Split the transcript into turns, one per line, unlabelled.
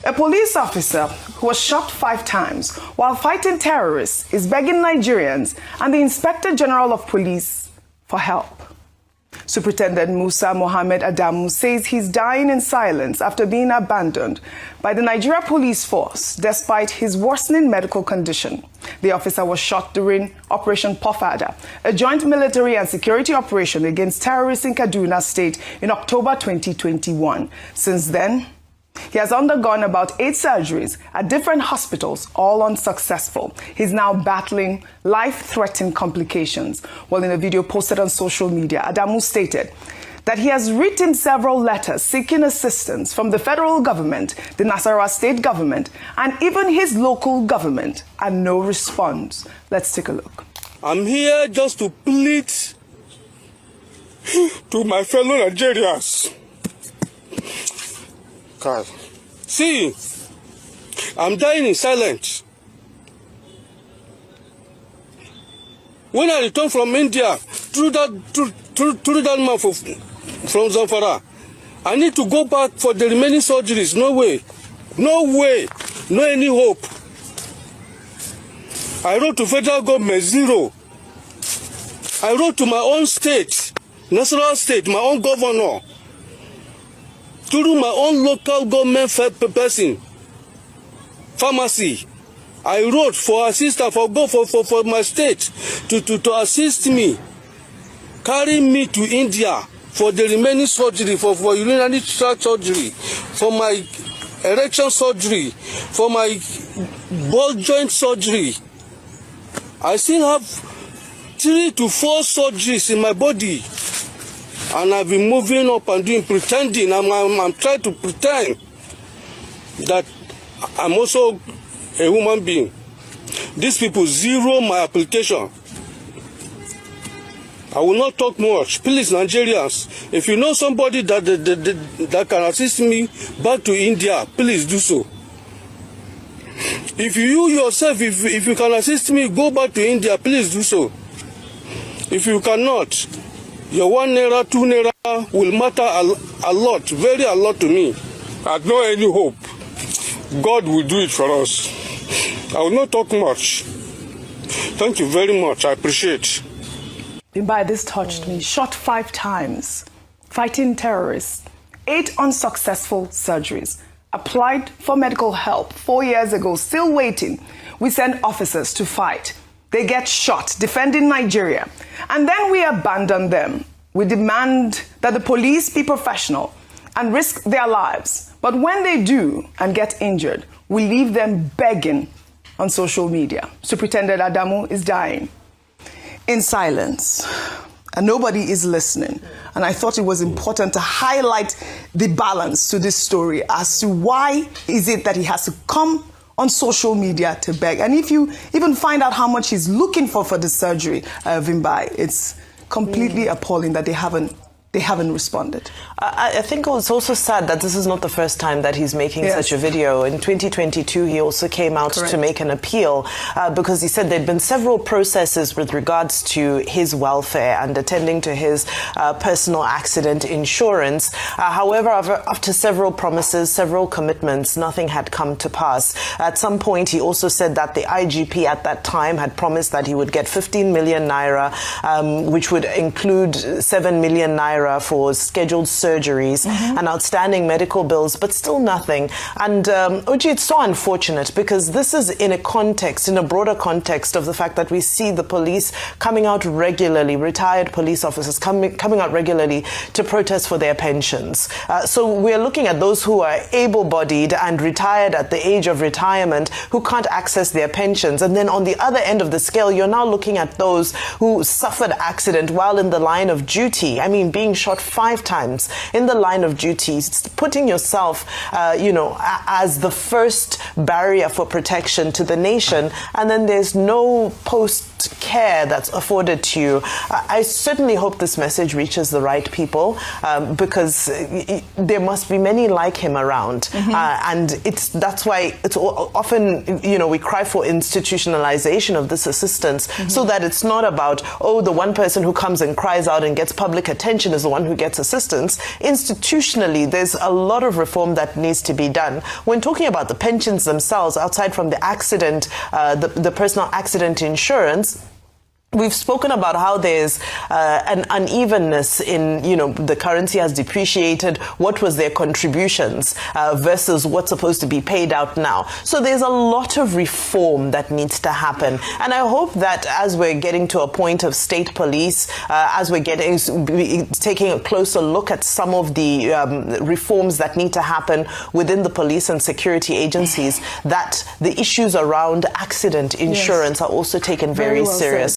A police officer who was shot 5 times while fighting terrorists is begging Nigerians and the Inspector General of Police for help. Superintendent Musa Mohammed Adamu says he's dying in silence after being abandoned by the Nigeria Police Force despite his worsening medical condition. The officer was shot during Operation Pofada, a joint military and security operation against terrorists in Kaduna State in October 2021. Since then, he has undergone about 8 surgeries at different hospitals, all unsuccessful. He's now battling life-threatening complications. Well, in a video posted on social media, Adamu stated that he has written several letters seeking assistance from the federal government, the Nasarawa state government, and even his local government, and no response. Let's take a look.
I'm here just to plead to my fellow Nigerians. God. See, I'm dying in silence. When I return from India, through that man from Zamfara, I need to go back for the remaining surgeries. No way. No way. No any hope. I wrote to federal government, 0. I wrote to my own state, Nasarawa state, my own governor, through my own local government person, pharmacy. I wrote for assistance for my state to assist me, carry me to India for the remaining surgery, for urinary tract surgery, for my erection surgery, for my ball joint surgery. I still have 3 to 4 surgeries in my body. And I've been moving up and doing, pretending. I'm trying to pretend that I'm also a human being. These people zero my application. I will not talk much. Please, Nigerians, if you know somebody that can assist me back to India, please do so. If you yourself, if you can assist me, go back to India, please do so. If you cannot, your 1 naira, 2 naira will matter a lot, very a lot to me. I have no any hope. God will do it for us. I will not talk much. Thank you very much. I appreciate.
Bimbai, this touched me. Shot 5 times, fighting terrorists, 8 unsuccessful surgeries, applied for medical help 4 years ago, still waiting. We send officers to fight. They get shot defending Nigeria, and then we abandon them. We demand that the police be professional and risk their lives. But when they do and get injured, we leave them begging on social media. Superintendent Adamu is dying in silence, and nobody is listening. And I thought it was important to highlight the balance to this story as to why is it that he has to come on social media to beg. And if you even find out how much he's looking for the surgery, Vimbai, it's completely appalling that they haven't responded.
I think it's also sad that this is not the first time that he's making such a video. In 2022, he also came out to make an appeal because he said there'd been several processes with regards to his welfare and attending to his personal accident insurance. However, after several promises, several commitments, nothing had come to pass. At some point, he also said that the IGP at that time had promised that he would get 15 million naira, which would include 7 million naira for scheduled surgeries and outstanding medical bills, but still nothing. And Oji, it's so unfortunate because this is in a broader context of the fact that we see the police coming out regularly, retired police officers coming out regularly to protest for their pensions. So we're looking at those who are able-bodied and retired at the age of retirement who can't access their pensions. And then on the other end of the scale, you're now looking at those who suffered accident while in the line of duty. I mean, being shot 5 times in the line of duty, putting yourself, as the first barrier for protection to the nation, and then there's no post-care that's afforded to you. I certainly hope this message reaches the right people because there must be many like him around. And that's why it's often, we cry for institutionalization of this assistance so that it's not about, the one person who comes and cries out and gets public attention is the one who gets assistance. Institutionally, there's a lot of reform that needs to be done. When talking about the pensions themselves, outside from the accident, the personal accident insurance, we've spoken about how there's an unevenness in, the currency has depreciated. What was their contributions versus what's supposed to be paid out now? So there's a lot of reform that needs to happen. And I hope that as we're getting to a point of state police, as we're taking a closer look at some of the reforms that need to happen within the police and security agencies, that the issues around accident insurance are also taken very serious.